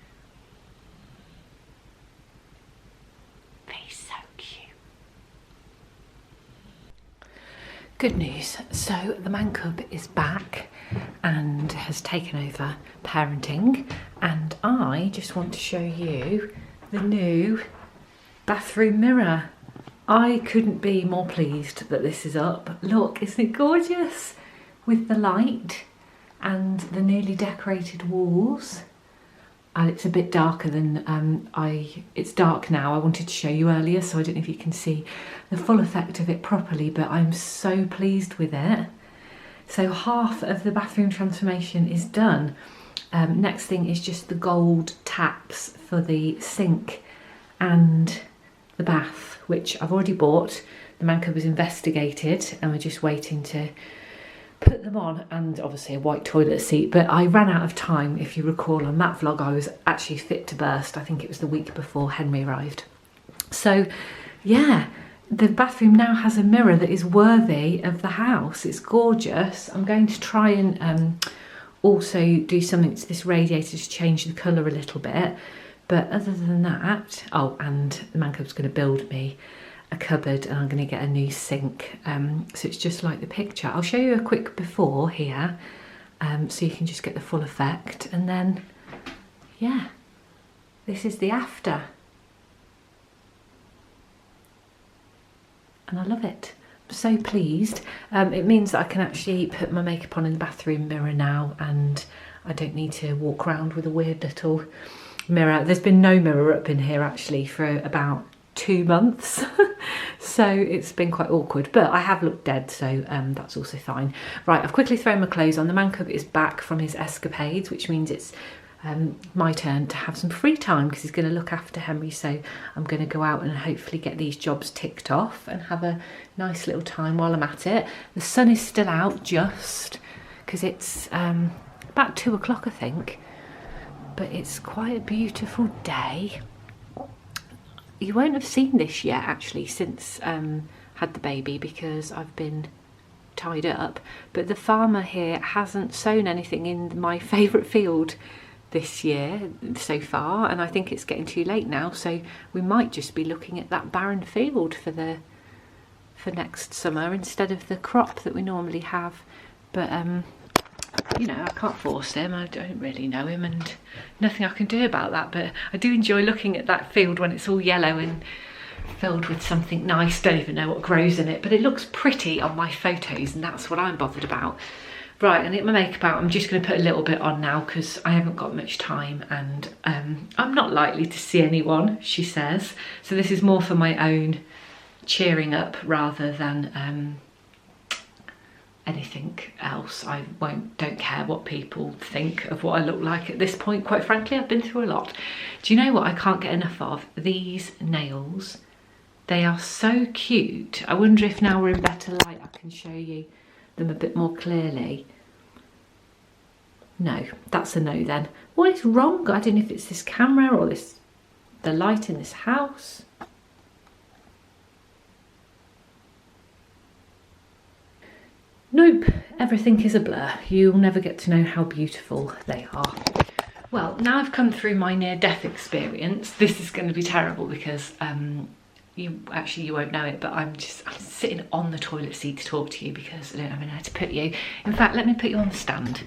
He's so cute. Good news. So the mancub is back and has taken over parenting, and I just want to show you the new bathroom mirror. I couldn't be more pleased that this is up. Look, isn't it gorgeous? With the light and the newly decorated walls. And it's a bit darker than it's dark now. I wanted to show you earlier, so I don't know if you can see the full effect of it properly, but I'm so pleased with it. So half of the bathroom transformation is done. Next thing is just the gold taps for the sink and the bath, which I've already bought. The mancub was investigated and we're just waiting to put them on, and obviously a white toilet seat. But I ran out of time. If you recall, on that vlog I was actually fit to burst. I think it was the week before Henry arrived. So yeah, the bathroom now has a mirror that is worthy of the house. It's gorgeous. I'm going to try and also do something to this radiator to change the colour a little bit. But other than that, oh, and the mancub's going to build me a cupboard, and I'm going to get a new sink, so it's just like the picture. I'll show you a quick before here, so you can just get the full effect, and then yeah, this is the after, and I love it. I'm so pleased. It means that I can actually put my makeup on in the bathroom mirror now, and I don't need to walk around with a weird little mirror. There's been no mirror up in here actually for about 2 months, so it's been quite awkward, but I have looked dead, so that's also fine. Right, I've quickly thrown my clothes on. The mancub is back from his escapades, which means it's my turn to have some free time because he's going to look after Henry, so I'm going to go out and hopefully get these jobs ticked off and have a nice little time while I'm at it. The sun is still out just because it's about 2 o'clock I think, but it's quite a beautiful day. You won't have seen this yet actually since had the baby because I've been tied up, but the farmer here hasn't sown anything in my favourite field this year so far, and I think it's getting too late now, so we might just be looking at that barren field for next summer instead of the crop that we normally have. But you know, I can't force him, I don't really know him, and nothing I can do about that, but I do enjoy looking at that field when it's all yellow and filled with something nice. Don't even know what grows in it, but it looks pretty on my photos, and that's what I'm bothered about. Right, and get my makeup out. I'm just going to put a little bit on now because I haven't got much time, and I'm not likely to see anyone, she says, so this is more for my own cheering up rather than anything else. I don't care what people think of what I look like at this point, quite frankly. I've been through a lot. Do you know what I can't get enough of? These nails. They are so cute. I wonder if now we're in better light I can show you them a bit more clearly. No, that's a no then. What is wrong? I don't know if it's this camera or the light in this house. Nope, everything is a blur. You'll never get to know how beautiful they are. Well, now I've come through my near-death experience. This is going to be terrible because you won't know it, but I'm sitting on the toilet seat to talk to you because I don't have anywhere to put you. In fact, let me put you on the stand.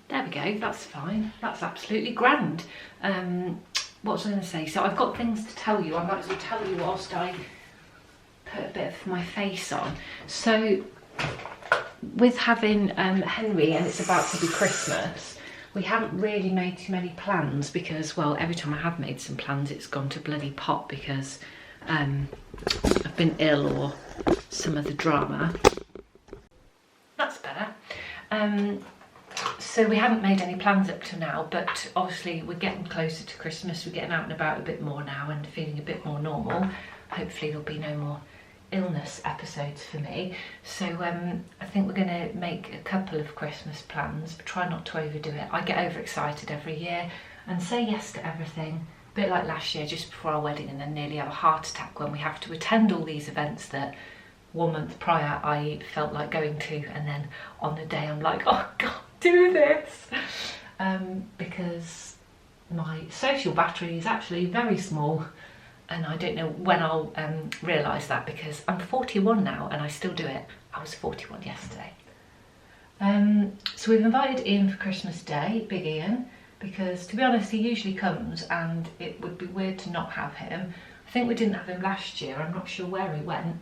There we go, that's fine. That's absolutely grand. What was I going to say? So I've got things to tell you. I might as well tell you whilst I put a bit of my face on. So with having Henry, and it's about to be Christmas, we haven't really made too many plans because, well, every time I have made some plans it's gone to bloody pot because I've been ill or some other drama. That's better. So we haven't made any plans up to now, but obviously we're getting closer to Christmas, we're getting out and about a bit more now and feeling a bit more normal. Hopefully there'll be no more illness episodes for me, so I think we're going to make a couple of Christmas plans, but try not to overdo it. I get overexcited every year and say yes to everything. A bit like last year, just before our wedding, and then nearly have a heart attack when we have to attend all these events that 1 month prior I felt like going to, and then on the day I'm like, oh, I can't do this, because my social battery is actually very small, and I don't know when I'll realise that, because I'm 41 now and I still do it. I was 41 yesterday. So we've invited Ian for Christmas Day, Big Ian, because to be honest he usually comes and it would be weird to not have him. I think we didn't have him last year, I'm not sure where he went,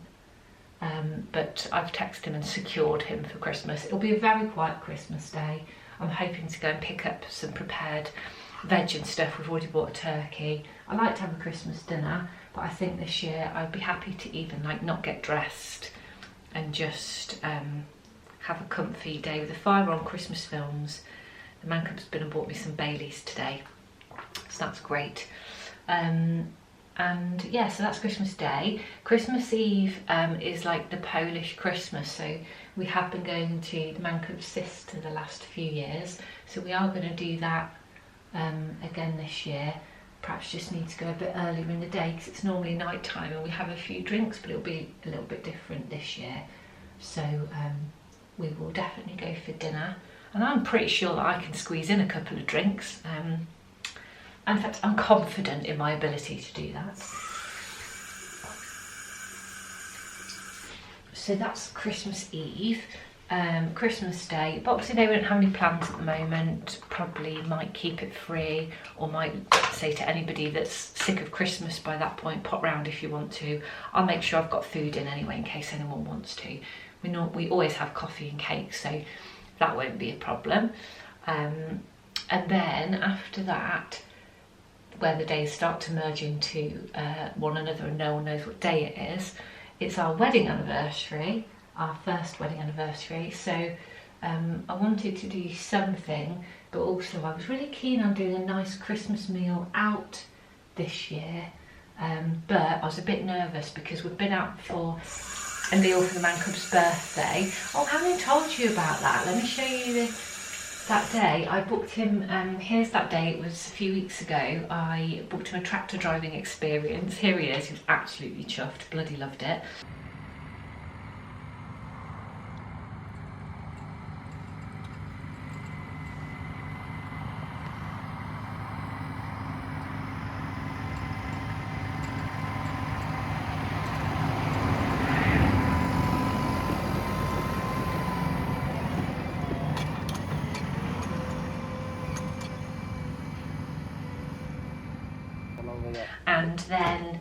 but I've texted him and secured him for Christmas. It'll be a very quiet Christmas Day. I'm hoping to go and pick up some prepared veg and stuff. We've already bought a turkey. I like to have a Christmas dinner, but I think this year I'd be happy to even like not get dressed and just have a comfy day with a fire on, Christmas films. The mancub's been and bought me some Baileys today, so that's great. And yeah, so that's Christmas Day. Christmas Eve is like the Polish Christmas, so we have been going to the mancub's sister the last few years, so we are going to do that again this year. Perhaps just need to go a bit earlier in the day because it's normally night time and we have a few drinks, but it'll be a little bit different this year. So we will definitely go for dinner, and I'm pretty sure that I can squeeze in a couple of drinks. And in fact, I'm confident in my ability to do that. So that's Christmas Eve. Christmas Day, Boxing Day we don't have any plans at the moment. Probably might keep it free, or might say to anybody that's sick of Christmas by that point, pop round if you want to. I'll make sure I've got food in anyway in case anyone wants to. We always have coffee and cake, so that won't be a problem. And then after that, where the days start to merge into one another and no one knows what day it is, it's our wedding anniversary, our first wedding anniversary. So I wanted to do something, but also I was really keen on doing a nice Christmas meal out this year, but I was a bit nervous because we've been out for a meal for the mancub's birthday. Oh, I haven't told you about that. Let me show you that day. I booked him, here's that day, it was a few weeks ago. I booked him a tractor driving experience. Here he is, he was absolutely chuffed, bloody loved it. And then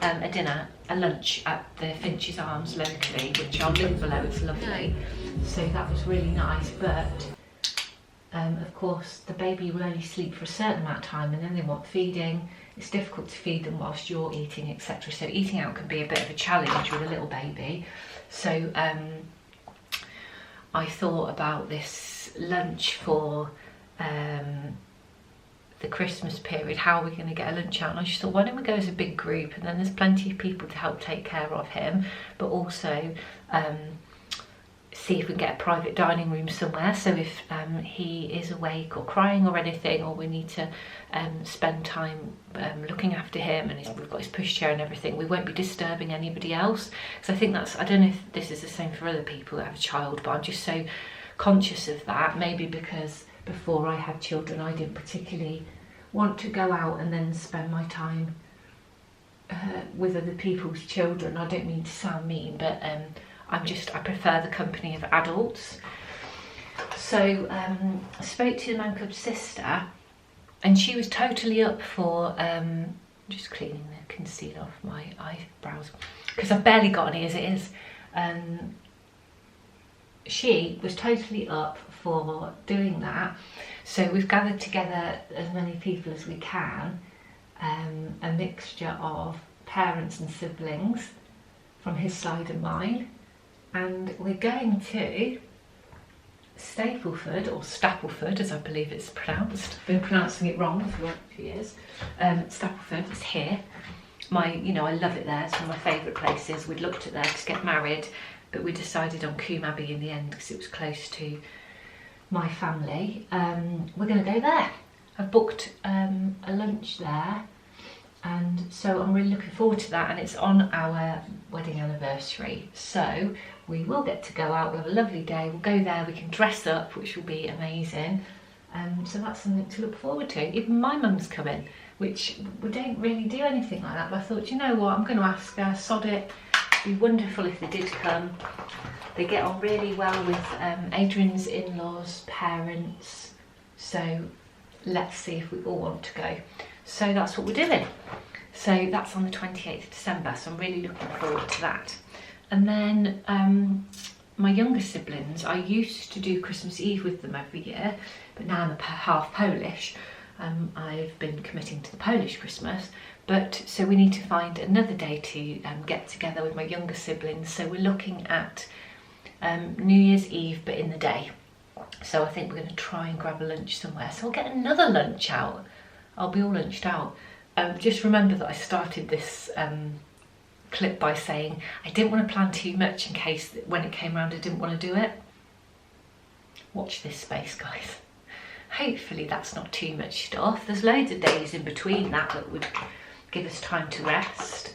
a dinner, a lunch at the Finch's Arms locally, which I'll link below, it's lovely. So that was really nice, but of course the baby will only sleep for a certain amount of time and then they want feeding. It's difficult to feed them whilst you're eating, etc. So eating out can be a bit of a challenge with a little baby. So I thought about this lunch for the Christmas period. How are we going to get a lunch out? And I just thought, why don't we go as a big group, and then there's plenty of people to help take care of him, but also see if we can get a private dining room somewhere, so if he is awake or crying or anything, or we need to spend time looking after him, and we've got his pushchair and everything, we won't be disturbing anybody else. Because I think that's, I don't know if this is the same for other people that have a child, but I'm just so conscious of that. Maybe because before I had children I didn't particularly want to go out and then spend my time with other people's children. I don't mean to sound mean, but I prefer the company of adults. So I spoke to the mancub's sister, and she was totally up for just cleaning the concealer off my eyebrows because I've barely got any as it is. She was totally up for doing that, so we've gathered together as many people as we can, a mixture of parents and siblings from his side and mine, and we're going to Stapleford, or Stapleford as I believe it's pronounced. I've been pronouncing it wrong for a few years. Stapleford is here. I love it there, it's one of my favourite places. We'd looked at there to get married, but we decided on Combe Abbey in the end because it was close to my family. We're going to go there, I've booked a lunch there, and so I'm really looking forward to that, and it's on our wedding anniversary, so we will get to go out. We'll have a lovely day, we'll go there, we can dress up, which will be amazing. So that's something to look forward to. Even my mum's coming, which we don't really do anything like that, but I thought, you know what, I'm going to ask her, sod it. It'd be wonderful if they did come. They get on really well with Adrian's in-laws, parents, so let's see if we all want to go. So that's what we're doing. So that's on the 28th of December, so I'm really looking forward to that. And then my younger siblings, I used to do Christmas Eve with them every year, but now I'm half Polish. I've been committing to the Polish Christmas, but so we need to find another day to get together with my younger siblings. So we're looking at New Year's Eve, but in the day. So I think we're going to try and grab a lunch somewhere. So I'll get another lunch out. I'll be all lunched out. Just remember that I started this clip by saying I didn't want to plan too much in case that when it came around I didn't want to do it. Watch this space, guys. Hopefully that's not too much stuff. There's loads of days in between that would give us time to rest.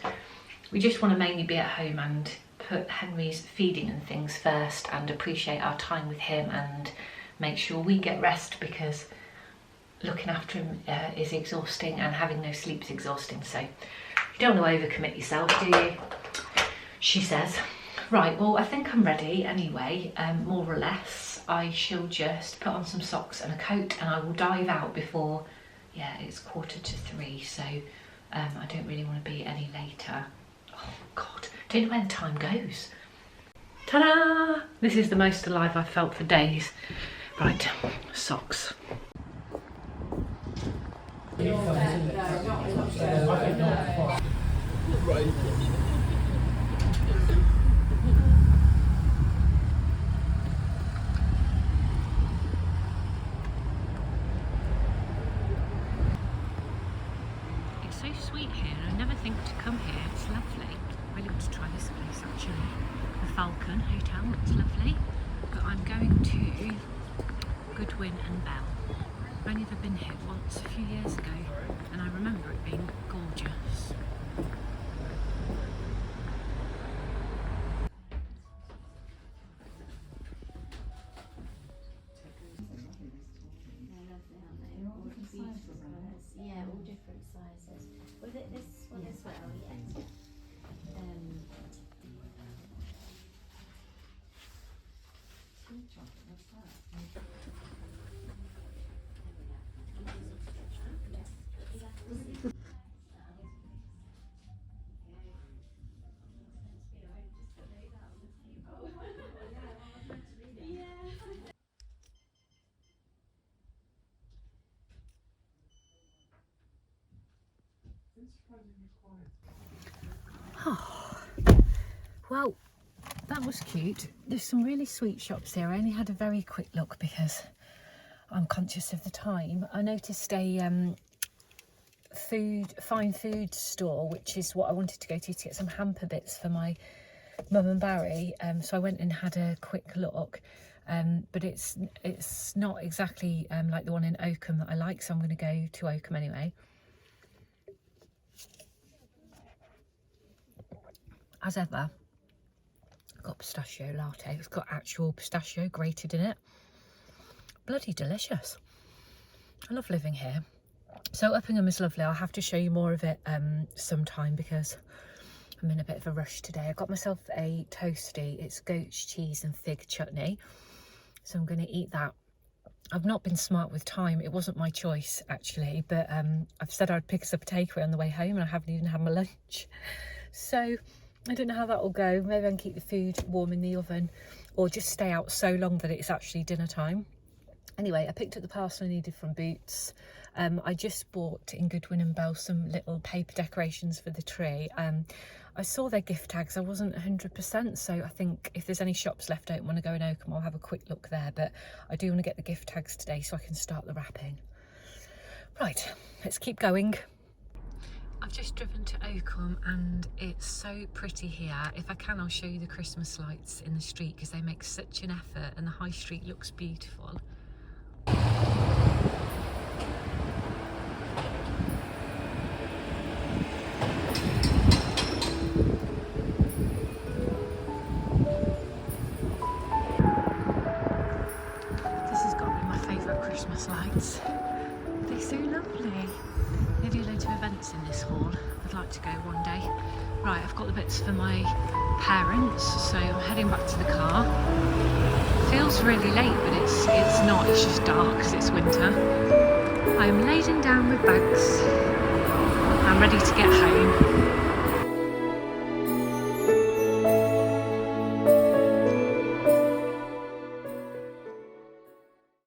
We just want to mainly be at home and put Henry's feeding and things first and appreciate our time with him and make sure we get rest, because looking after him is exhausting and having no sleep is exhausting. So you don't want to overcommit yourself, do you? She says. Right, well, I think I'm ready anyway, more or less. I shall just put on some socks and a coat and I will dive out before, yeah, it's 2:45, so I don't really want to be any later. Oh God, I don't know where the time goes. Ta-da! This is the most alive I've felt for days. Right, socks. It's so sweet here. I never think to come here. It's lovely. I really want to try this place actually. The Falcon Hotel, it's lovely. But I'm going to Goodie and Bell. I've only ever been here once a few years ago, and I remember it being gorgeous. Yeah, all different sizes. Was it this one as well? Yeah. Oh, well, that was cute. There's some really sweet shops here. I only had a very quick look because I'm conscious of the time. I noticed a fine food store, which is what I wanted to go to get some hamper bits for my mum and Barry. So I went and had a quick look, but it's not exactly like the one in Uppingham that I like, so I'm going to go to Uppingham anyway. As ever, I've got pistachio latte. It's got actual pistachio grated in it. Bloody delicious. I love living here. So Uppingham is lovely. I'll have to show you more of it sometime because I'm in a bit of a rush today. I got myself a toasty. It's goat's cheese and fig chutney. So I'm going to eat that. I've not been smart with time. It wasn't my choice actually, but I've said I'd pick us up a takeaway on the way home and I haven't even had my lunch. So I don't know how that will go. Maybe I can keep the food warm in the oven or just stay out so long that it's actually dinner time. Anyway, I picked up the parcel I needed from Boots. I just bought in Goodie and Bell some little paper decorations for the tree. I saw their gift tags. I wasn't 100%, so I think if there's any shops left open when I go in Uppingham, I'll have a quick look there. But I do want to get the gift tags today so I can start the wrapping. Right, let's keep going. I've just driven to Uppingham and it's so pretty here. If I can, I'll show you the Christmas lights in the street because they make such an effort and the high street looks beautiful. lights. They're so lovely. They do loads of events in this hall. I'd like to go one day. Right, I've got the bits for my parents, so I'm heading back to the car. Feels really late, but it's not. It's just dark because it's winter. I'm laden down with bags. I'm ready to get home.